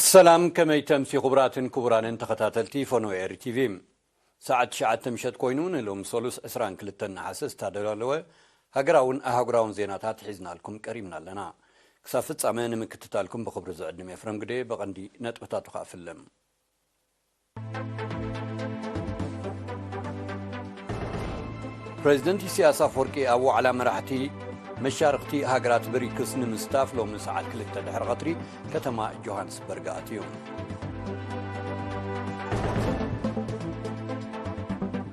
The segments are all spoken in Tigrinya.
السلام كما يتمسي خبرات كبران تخطاتلتي فونو اير تي في ساعة شعات تمشت كوينون لهم سولوس اسران كلتن حاسس تادلالوه هاقراون زيناتات حزنا لكم كريمنا لنا كسافت سامان مكتتالكم بخبر زعد ميفرم قدي بغندي نتبتاتو خافلم بريزيدنت سياسة فوركي أو على مراحتي مشاركتي هاجرات بريكس نمستاف لو من ساعات كلتا دحر غطري كتما جوهانسبرغ آتيوم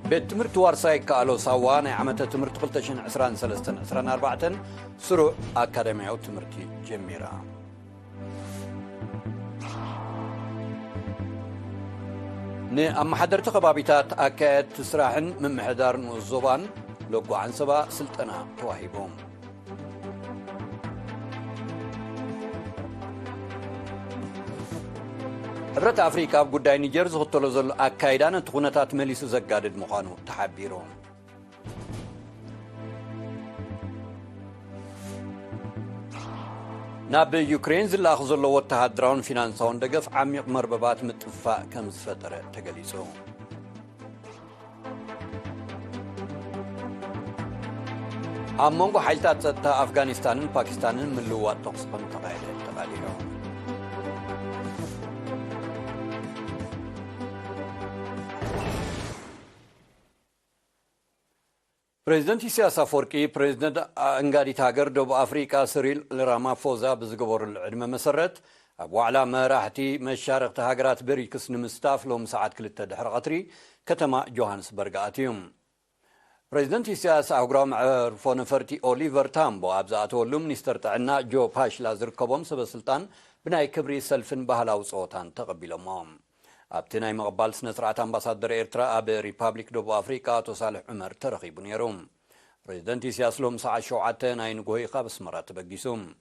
بيت تمرت وارساي كالو ساوان عمت تمرت قلتشن عسران سلستن عسران أربعتن سرو أكاديمية تمرتي جميرة أما حضرت خبابيتات أكاد تسراحن من محدار الزبان لوقو عن سبا سلطنا تواهيبهم الرت أفريقيا بقداي نيجر زغطلو زل أكايدان تخونتات مليسو زقادد مخانو تحبيرهم ناب يوكرين زل أخذلو واتهادرون فينانسون دقف عميق مرببات متفاق كمز فترة تقليسو أمونغو حيلتات تا أفغانستان باكستان من لوات تقصبن تقاليهم بريزيدنت سياسة فوركي بريزيدنت انغاري تاغر دوب أفريقيا سيريل رامافوزا بزقبور العلم مسرت أبو على مراحتي مشارق تهاجرات بريكس نمستاف لهم ساعات كلتا دحر غطري كتما جوهانسبرغ آتيوم بريزيدنت سياسة أغرام عرفون فرتي أوليفر تامبو أبزاتو منستر تعنا جو باش لازر كبوم سبا سلطان بناي كبري سلفن بهلاو صوتان تقبلوا مام أبتناي مقبال سنسرعة أمباسادر إيرترا أب ريبابليك دوب أفريقيا صالح عمر ترخيبون يروم بريزيدنت سياسة لهم ساعة شوعتين أين قويقا بسمرات بقديسوم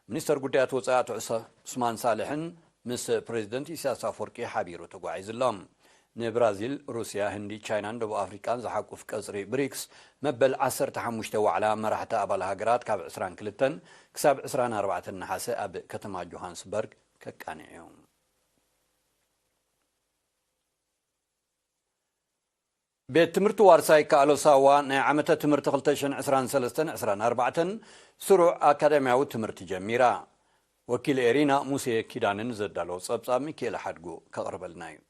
منستر قديات وصاعة عثمان صالحن مس بريزيدنت سياسة فوركي حبيرو تقوعيز اللهم نبرازيل روسيا هندي تشاينا دوب أفريقيا زحقوا في كسري بريكس مبل 10 تحمشتوا على مرحة أبال هاجرات كاب عسران كلتن كساب عسران 4 النحاسة أب كتما جوهانسبرغ ككانيوم بيت تمرت وارساي كالو ساوا عمت تمرت قلتشن عسران سلستن عسران 4 سروع أكاديمية تمرت جميرة وكيل إيرينا موسى كيدانن زدالو صبصاب ميكيل حدقو كقرب النايم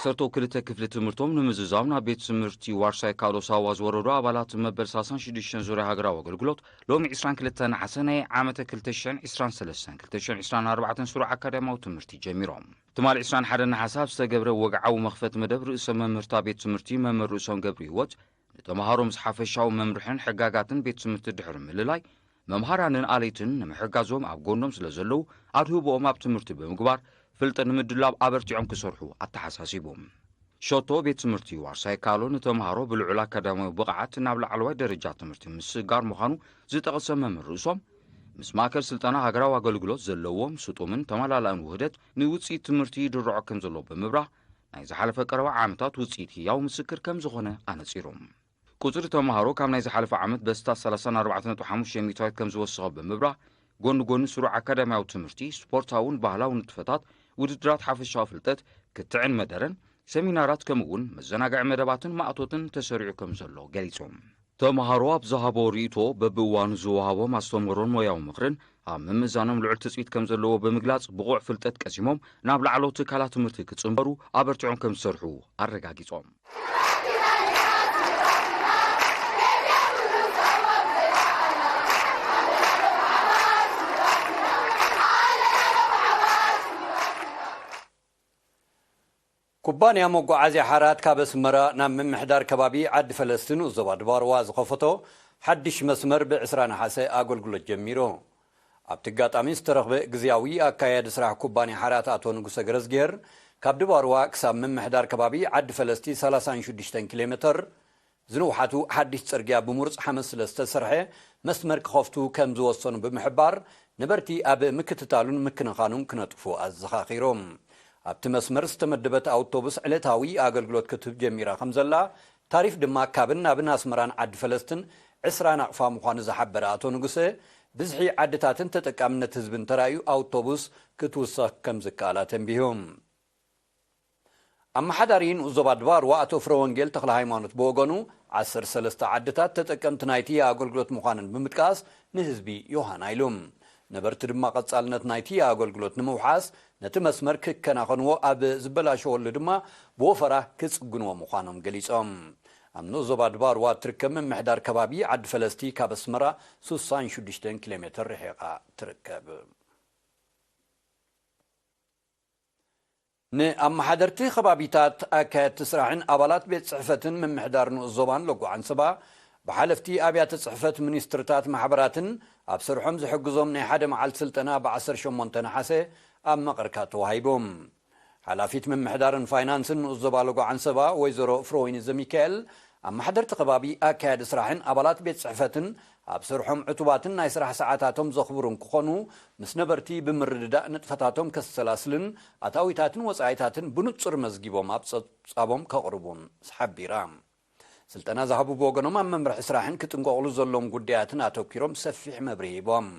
سرتو كلتا كفل تمرتهم نمززامنا بيت سمرتي وارساي كالو ساواز ورورو أبالات مبل ساسان شديشن زوري هاقرا وقلقلوت لومي عسران كلتان حسنة عامة كلتشن عسران سلسان كلتشن عسران 4 سروع أكاديمية تمرتي جميرهم تمال عسران حدنا حساب استقبرو وقعو مخفت مدب رئيس ممرتا بيت سمرتي ممر رئيسون قبري وات نتمهارو مصحف الشاو ممرحن حقاقاتن بيت سمرتي دحرم الليلاي ممهارانن آليتن نمحقازوم أبقونهم سلزلو أرهبوهم أبتمرتي بمقبار فلتن مدلاب أبرتيعم كسرحو التحساسيبهم شوتو بيت سمرتي وارساي كالو نتمهارو بالعلا كدامو بقعات نابل علوي درجات تمرتي مسقار مخانو زي تقسم ممر رؤسهم مسماكر سلطانا هاقرا واقلقلوت زلوهم سطومن تمالالان وهدت نوصي تمرتي درعو كم زلو بمبرا نايز حالف قروا عامتات وصيت هياو مسكر كم زغونه أنصيرهم قطر تمهارو كام نايز حالف عامت بستا 34.5 ميتات كم زوصغب بمبرا قون سروع أكاديمية تمرتي سبورتاون بهلاو نتفتات ودرات حافظ فلتت كتعن مدرن سمينارات كمون مزناقع مدباتن معطوتن تسريع كمزلو قليتهم تمهارو بزهابو ريتو ببوان زوهاو ماستمرون وياو مخرن عم مزانم لعل تسويت كمزلو بمقلاص بقوع فلتت كسيموم نابل علو تكالات تمرتي كتصنبرو أبرتعون كمسرحو الرقاقيتهم كوبانيا مقعزي حارات كابس مرا نام من محدار كبابي عد فلسطين وزباد بارواز خفتو حدش مسمر بعسران حاسي أقول قلت جميرو أبتقات أميس ترغب قزياوي أكايد سراح كوباني حارات أتون قسا قرزجير كابد باروا كسام من محدار كبابي عد فلسطين 30 كيلومتر زنوحاتو حدش ترقيا بمرز حمس لستسرحي مسمر كخفتو كم زوصن بمحبار نبرتي أب مكتتالون مكنخانون كنطفو الزخاخيروم ኣብቲ መስመር ዝተመደበት ኣውቶቡስ ዕለታዊ ኣገልግሎት ክትህብ ጀሚራ ከምዘላ ታሪፍ ድማ ካብን ናብን ኣስመራን ዓዲ ፈለስትን 20 ኣቕፋ ምዃኑ ዝሓበረ ኣቶ ንጉሴ ብዝሒ ዓድታትን ተጠቃምነት ህዝብን ተራዩ ኣውቶቡስ ክትውሰኽ ከም ዝከኣላ ተንቢሆም ኣመሓዳሪን ዞባ ኣድባር ኣቶ ፍረ ወንጌል ተክለ ሃይማኖት ብወገኑ 13 ዓድታት ተጠቀምቲ ናይቲ ኣገልግሎት ምዃንን ብምጥቃስ ንህዝቢ ዮሃና ኢሎም ነበርቲ ድማ ቀጻልነት ናይቲ ኣገልግሎት ንምውሓስ ነቲ መስመር ክከናኸንዎ ኣብ ዝበላሸወሉ ድማ ብወፈራ ክጽግንዎ ምዃኖም ገሊጾም ኣብ ዞባ ኣድባር ትርከብ ምምሕዳር ከባቢ ዓዲ ፈለስቲ ካብ ኣስመራ 66 ኪሎ ሜትር ርሒቓ ትርከብ ንኣመሓደርቲ ከባቢታት ኣካየድቲ ስራሕን ኣባላት ቤት ጽሕፈትን ምምሕዳር ንዞባን ለጓዓን ሰባ ብሓለፍቲ ኣብያተ ጽሕፈት ሚኒስትርታት ማሕበራትን ኣብ ስርሖም ዝሕግዞም ናይ ሓደ መዓልቲ ስልጠና ብ18 ነሓሰ ኣብ መቐርካ ተዋሂቦም ሓላፊት ምምሕዳርን ፋይናንስን ንዞባ ለጓዓን ሰባ ወይዘሮ ፍሮወይኒ ዘሚካኤል ኣመሓደርቲ ከባቢ ኣካየዲ ስራሕን ኣባላት ቤት ጽሕፈትን ኣብ ስርሖም ዕቱባትን ናይ ስራሕ ሰዓታቶም ዘኽብሩን ክኾኑ ምስ ነበርቲ ብምርድዳእ ንጥፈታቶም ከሰላስልን ኣታዊታትን ወጻኢታትን ብንጹር መዝጊቦም ኣብ ጸብጻቦም ከቕርቡን ሓቢራ ስልጠና ዝሃቡ ብወገኖም ኣብ መምርሒ ስራሕን ክጥንቀቕሉ ዘሎም ጉዳያትን ኣተኪሮም ሰፊሕ መብርሂ ሂቦም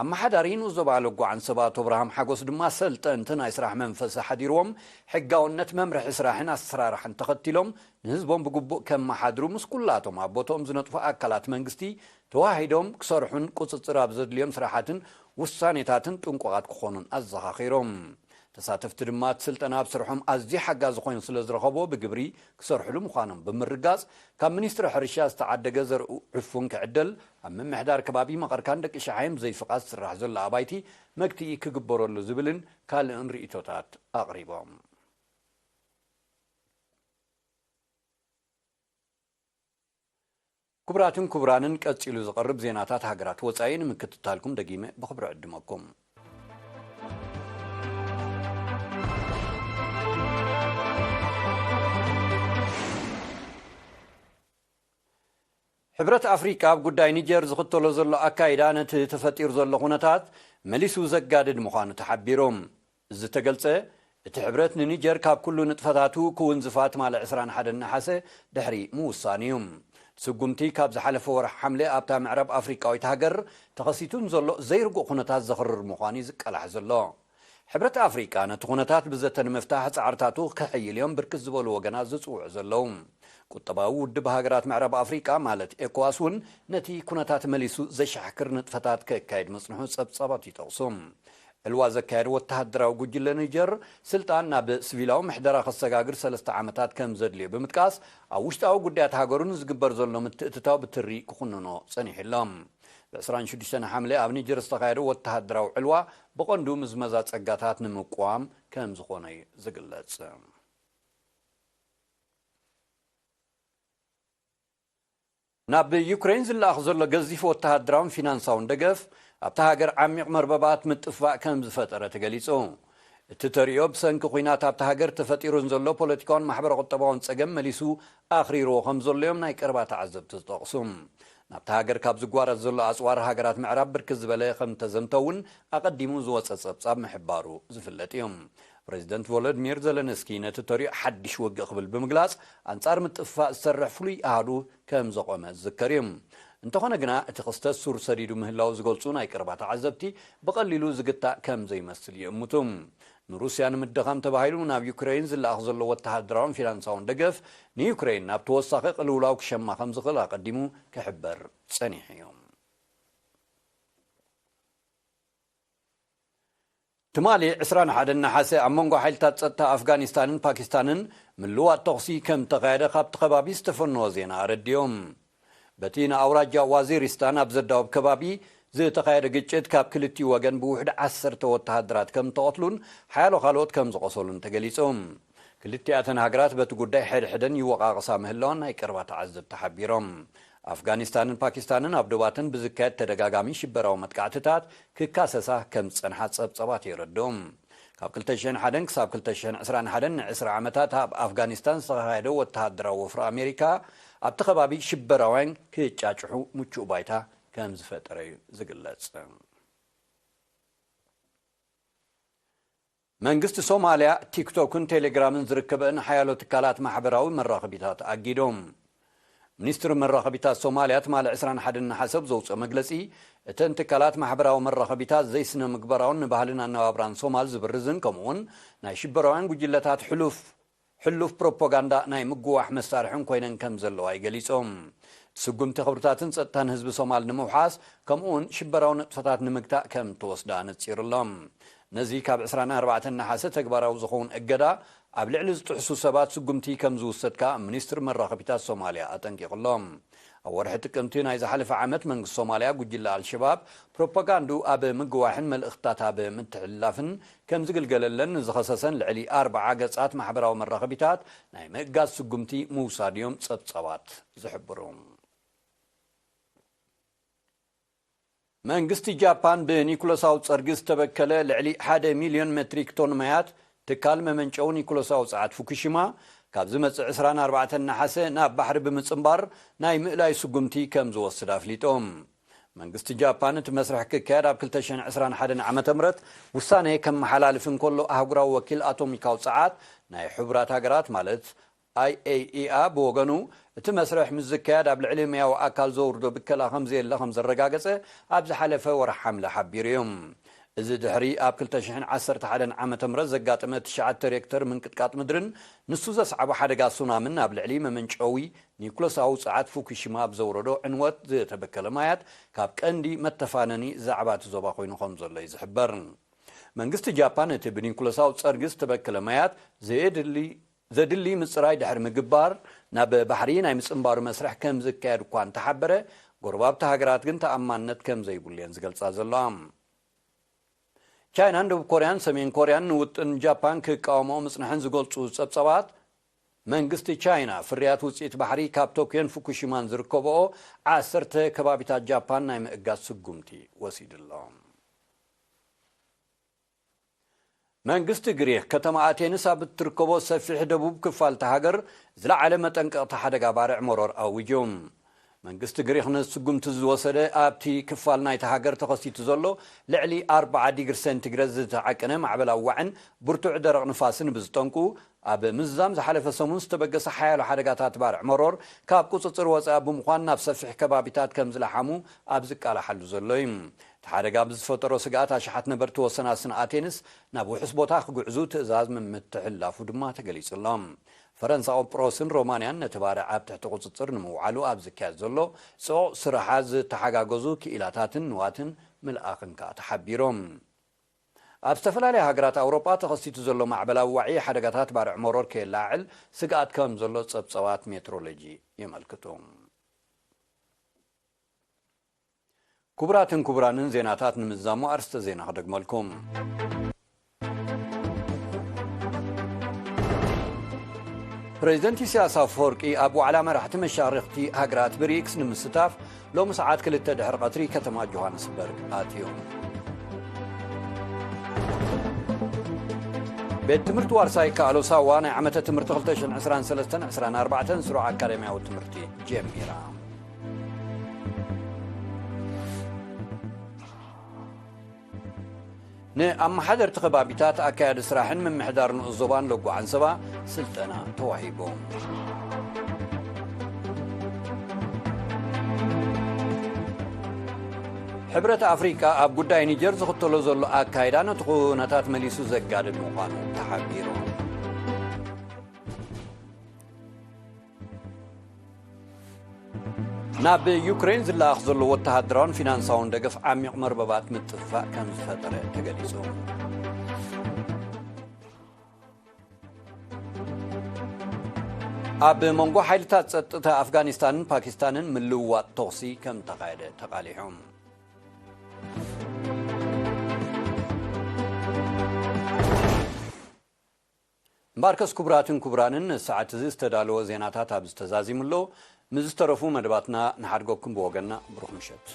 ኣመሓዳሪን ዞባ ለጓዓን ሰባ ኣቶ ብርሃም ሓጎስ ድማ ሰልጠንቲ ናይ ስራሕ መንፈስ ሓዲሮም ሕጋውነት መምርሒ ስራሕን ኣሰራርሓን ተኸቲሎም ንህዝቦም ብግቡእ ከመሓድሩ ምስ ኩላቶም ኣብ ቦታኦም ዝነጥፉ ኣካላት መንግስቲ ተዋሂዶም ክሰርሑን ቁፅፅር ኣብ ዘድልዮም ስራሓትን ውሳኔታትን ጥንቁቓት ክኾኑን ኣዘኻኺሮም ተሳተፍቲ ድማ ስልጠና ኣብ ስርሖም ኣዝዩ ሓጋዚ ኮይኑ ስለ ዝረኸቦ ብግብሪ ክሰርሕሉ ምዃኖም ብምርጋጽ ካብ ሚኒስትሪ ሕርሻ ዝተዓደገ ዘርኡ ዕፉን ክዕደል ኣብ ምምሕዳር ከባቢ መቐርካን ደቂ ሸሓይም ዘይፍቓድ ዝስራሕ ዘሎ ኣባይቲ መግቲኢ ክግበረሉ ዝብልን ካልእን ርእቶታት ኣቕሪቦም ክቡራትን ክቡራንን ቀፂሉ ዝቐርብ ዜናታት ሃገራት ወፃኢ ንምክትታልኩም ደጊመ ብኽብሪ ዕድመኩም ሕብረት ኣፍሪካ ኣብ ጉዳይ ኒጀር ዝኽተሎ ዘሎ ኣካይዳ ነቲ ተፈጢሩ ዘሎ ኩነታት መሊሱ ዘጋድድ ምዃኑ ተሓቢሮም እዚ ተገልጸ እቲ ሕብረት ንኒጀር ካብ ኩሉ ንጥፈታቱ ክውንዝፋት ማለ 21 ነሓሰ ድሕሪ ምውሳን እዩ ስጉምቲ ካብ ዝሓለፈ ወርሒ ሓምለ ኣብታ ምዕራብ ኣፍሪካዊት ሃገር ተኸሲቱን ዘሎ ዘይርጉእ ኩነታት ዘኽርር ምዃኑ ዝቀላሕ ዘሎ ሕብረት ኣፍሪካ ነቲ ኩነታት ብዘተ ንምፍታሕ ጻዕርታቱ ክሕይል እዮም ብርክት ዝበሉ ወገናት ዝጽውዑ ዘለዉ ቁጠባዊ ውድብ ሃገራት ምዕራብ ኣፍሪካ ማለት ኤኮዋስ እውን ነቲ ኩነታት መሊሱ ዘሻሕክር ንጥፈታት ከካይድ መጽንሑ ጸብጻባት ይጠቕሱ ዕልዋ ዘካየድ ወተሃደራዊ ጉጅለ ኒጀር ስልጣን ናብ ሲቪላዊ ምሕደራ ከሰጋግር 3 ዓመታት ከም ዘድልዮ ብምጥቃስ ኣብ ውሽጣዊ ጉዳያት ሃገሩን ዝግበር ዘሎ ምትእትታው ብትሪ ክኹንኖ ጸኒሕሎም ብ26 ሓምለ ኣብ ኒጀር ዝተኻየደ ወተሃደራዊ ዕልዋ ብቐንዱ ምዝመዛ ጸጋታት ንምቋም ከም ዝኾነ ዝግለጽ ናብ ዩክሬን ዝለኣኽ ዘሎ ገዚፍ ወተሃደራውን ፊናንሳውን ደገፍ ኣብታ ሃገር ዓሚቕ መርበባት ምጥፋእ ከም ዝፈጠረ ተገሊጹ እቲ ተሪኦ ብሰንኪ ኩናት ኣብታ ሃገር ተፈጢሩን ዘሎ ፖለቲካውን ማሕበረ ቁጠባውን ጸገም መሊሱ ኣኽሪርዎ ከም ዘሎዮም ናይ ቀረባ ተዓዘብቲ ዝጠቕሱ ናብታ ሃገር ካብ ዝጓረዝ ዘሎ ኣጽዋር ሃገራት ምዕራብ ብርክት ዝበለ ከም ተዘምተውን ኣቐዲሙ ዝወፀ ጸብጻብ ምሕባሩ ዝፍለጥ እዮም ፕሬዚደንት ቮሎዲሚር ዘለንስኪ ነቲ ተሪኦ ሓድሽ ውግእ ክብል ብምግላጽ ኣንጻር ምጥፋእ ዝሰርሕ ፍሉይ ኣሃዱ ከም ዘቆመ ዝዝከር እዮም እንተኾነ ግና እቲ ክስተት ሱር ሰዲዱ ምህላው ዝገልጹ ናይ ቀረባ ተዓዘብቲ ብቐሊሉ ዝግታእ ከም ዘይመስል ይእምቱ ንሩስያ ንምድኻም ተባሂሉ ናብ ዩክሬን ዝለኣኽ ዘሎ ወተሃደራውን ፊናንሳውን ደገፍ ንዩክሬን ናብ ተወሳኺ ቅልውላው ክሸማ ከም ዝኽእል ኣቐዲሙ ክሕበር ጸኒሑ እዮም ትማሊ 21 ነሓሰ ኣብ መንጎ ሓይልታት ጸጥታ ኣፍጋኒስታንን ፓኪስታንን ምልዋጥ ተኽሲ ከም ተኻየደ ካብቲ ከባቢ ዝተፈነወ ዜና ኣረድዮም በቲ ንኣውራጃ ዋዚሪስታን ኣብ ዘዳወብ ከባቢ ዝተኻየደ ግጭት ካብ ክልቲኡ ወገን ብውሕድ 10 ወተሃደራት ከም ተቐትሉን ሓያሎ ካልኦት ከም ዝቆሰሉን ተገሊጾም ክልቲኣተን ሃገራት በቲ ጉዳይ ሕድሕደን ይወቃቐሳ ምህላውን ናይ ቀረባ ተዓዘብቲ ሓቢሮም ኣፍጋኒስታንን ፓኪስታንን ኣብ ዶባትን ብዝካየድ ተደጋጋሚ ሽበራዊ መጥቃዕትታት ክካሰሳ ከም ዝጸንሓ ጸብጻባት የረድኦም ካብ 2001 ክሳብ 2021 ን20 ዓመታት ኣብ ኣፍጋኒስታን ዝተኻየደ ወተሃደራዊ ወፍሪ ኣሜሪካ ኣብቲ ከባቢ ሽበራውያን ክጫጭሑ ምቹእ ባይታ ከም ዝፈጠረ ዝግለጽ መንግስት ሶማሊያ ቲክቶክን ቴሌግራምን ዝርከበን ሓያሎ ትካላት ማሕበራዊ መራኸቢታት አጊዶም ሚኒስትር መራኸቢታት ሶማሊያ ትማል 21 ሓሰብ ዘውፅእ መግለጺ እተን ትካላት ማሕበራዊ መራኸቢታት ዘይስነ ምግበራውን ንባህልን አነባብራን ሶማል ዝብርዝን ከምኡውን ናይ ሽበራውያን ጉጅለታት ሕሉፍ ፕሮፓጋንዳ ናይ ምጉዋሕ መሳርሕን ኮይነን ከም ዘለዋ ይገሊጾም ስጉምቲ ኽብርታትን ጸጥታን ህዝቢ ሶማል ንምውሓስ ከምኡውን ሽበራዊ ንጥፈታት ንምግታእ ከም ተወስዳ ነጺሩሎም ነዚ ካብ 24 ናሓሰ ተግባራዊ ዝኾውን እገዳ ኣብ ልዕሊ ዝጥሕሱ ሰባት ስጉምቲ ከም ዝውሰድካ ሚኒስትር መራኸቢታት ሶማሊያ አጠንቂቕሎም ኣብ ወርሒ ጥቅምቲ ናይ ዝሓለፈ ዓመት መንግስቲ ሶማሊያ ጉጅለ አልሸባብ ፕሮፓጋንዱ ኣብ ምግዋሕን መልእኽትታት ኣብ ምትሕልላፍን ከም ዝግልገለለን ዝኸሰሰን ልዕሊ 40 ገጻት ማሕበራዊ መራኸቢታት ናይ ምእጋዝ ስጉምቲ ምውሳድ እዮም ጸብጸባት ዝሕብሩ መንግስቲ ጃፓን በኒኮላሳው ጸርጊ ዝተበከለ ልዕሊ 1 ሚልዮን ሜትሪክ ቶን ማያት ትካል መመንጨው ኒኮላሳው ጸዓት ፉኩሺማ ካብ ዝመጽእ 24 ናሓሰ ናብ ባሕሪ ብምጽምባር ናይ ምእላይ ስጉምቲ ከም ዝወስድ ኣፍሊጦም መንግስቲ ጃፓን እቲ መስርሕ ክካየድ ኣብ 2021 ዓመተ ምህረት ውሳነ ከም መሓላልፍ እንከሎ ኣህጉራዊ ወኪል አቶሚካው ጸዓት ናይ ሕቡራት ሃገራት ማለት IAEA በወገኑ እቲ መስርሕ ምስ ዝካየድ ኣብ ልዕሊ መያዊ ኣካል ዘውርዶ ብከላ ከም ዘየለ ከም ዘረጋገጸ ኣብ ዝሓለፈ ወርሒ ሓምለ ሓቢሩ እዮም እዚ ድሕሪ ኣብ 2011 ዓመተ ምህረት ዘጋጠመ 9 ሬክተር ምንቅጥቃጥ ምድርን ንሱ ዘስዓቦ ሓደጋ ሱናምን ኣብ ልዕሊ መመንጨዊ ኒኮላሳው ጸዓት ፉኩሺማ ብዘውረዶ ዕንወት ዝተበከለ ማያት ካብ ቀንዲ መተፋነኒ ዛዕባት ዞባ ኮይኑ ከም ዘሎ ይዝሕበር መንግስቲ ጃፓን እቲ ብኒኮላሳው ጸርጊ ዝተበከለ ማያት ዘድሊ ምጽራይ ድሕሪ ምግባር ናብ ባሕሪ ናይ ምጽምባሩ መስርሕ ከም ዝካየድ እኳ እንተሓበረ ጎረባብቲ ሃገራት ግን ተኣማንነት ከም ዘይብሉን ዝገልጻ ዘለዋ ቻይና ደቡብ ኮርያን ሰሜን ኮርያን ውጥን ጃፓን ክቃወሞ ምጽንሕን ዝገልጹ ጸብጸባት መንግስቲ ቻይና ፍርያት ውጽኢት ባሕሪ ካብ ቶኪዮን ፉኩሺማን ዝርከብኦ 10 ከባቢታት ጃፓን ናይ ምእጋዝ ስጉምቲ ወሲድሎም መንግስቲ ግሪክ ከተማ አቴንስ ኣብ እትርከቦ ሰፊሕ ደቡብ ክፋልቲ ሃገር ዝለዓለ መጠንቀቕቲ ሓደጋ ባርዕ መሮር ኣውጆም መንግስቲ ግሪክ ንስጉምቲ ዝወሰደ ኣብቲ ክፋል ናይቲ ሃገር ተኸሲቱ ዘሎ ልዕሊ 40 ዲግሪ ሴንቲግሬድ ዝተዓቀነ ማዕበል ኣዋዕን ብርቱዕ ደረቕ ንፋስን ብዝጠንቁ ኣብ ምዛም ዝሓለፈ ሰሙን ዝተበገሰ ሓያሎ ሓደጋታት ባርዕ መሮር ካብ ቁፅፅር ወፃኢ ብምዃን ናብ ሰፊሕ ከባቢታት ከም ዝለሓሙ ኣብ ዝቃላሓሉ ዘሎ እዩ ሓደጋ ብዝፈጠሮ ስጋት ኣሽሓት ነበርቲ ወሰናስን አቴንስ ናብ ውሕስ ቦታ ክጉዕዙ ትእዛዝ ምምትሕላፉ ድማ ተገሊጹሎም ፈረንሳ ኦፕሮስን ሮማንያን ነተባረ ኣብ ትሕቲ ቁፅፅር ንምውዓሉ ኣብ ዝካየድ ዘሎ ጽዑቕ ስራሓት ዝተሓጋገዙ ክኢላታትን ንዋትን ምልኣኽን ከዓ ተሓቢሮም ኣብ ዝተፈላለዩ ሃገራት ኣውሮጳ ተኸሲቱ ዘሎ ማዕበል ኣዋዒ ሓደጋታት ባርዕ መሮር ከየላዕል ስጋት ከም ዘሎ ጸብጸባት ሜትሮሎጂ የመልክቱ كبراتن كبرانن زيناتات نمزامو أرست زينا خدق مالكم بريزيدنت إسياس أفورقي أبو علامة راح تمشارختي هاجرات بريكس نمستاف لو مساعات كل التدحر قطري كتما جوهانسبرغ آتيوم بيت تمرت وارساي كالو ساوانا عمت تمرت 2023 سروع أكاديمية وتمرتي جميرا أما حدر تخبابيتات أكاد سراحن من محدار الزبان لقوا عن سبا سلطنا توحيبهم حبرة أفريقيا أب قداي نيجر زخطلو زلو أكايدان تخونتات مليسو زقاد المقان تحبيرهم ناب يوكرين زلا أخذلو واتهادران فينانساون دقف عميق مرببات متفاق كان فترة تقليسو أب منغو حيلتات ستتا أفغانستان باكستان ملوات توصي كم تقايدة تقاليهم مباركس كبراتن كبرانن ساعة زيز تدالو زيناتات أبز تزازي ملو مزسترفو مدباتنا نحرقوكم بوغنا بروح مشت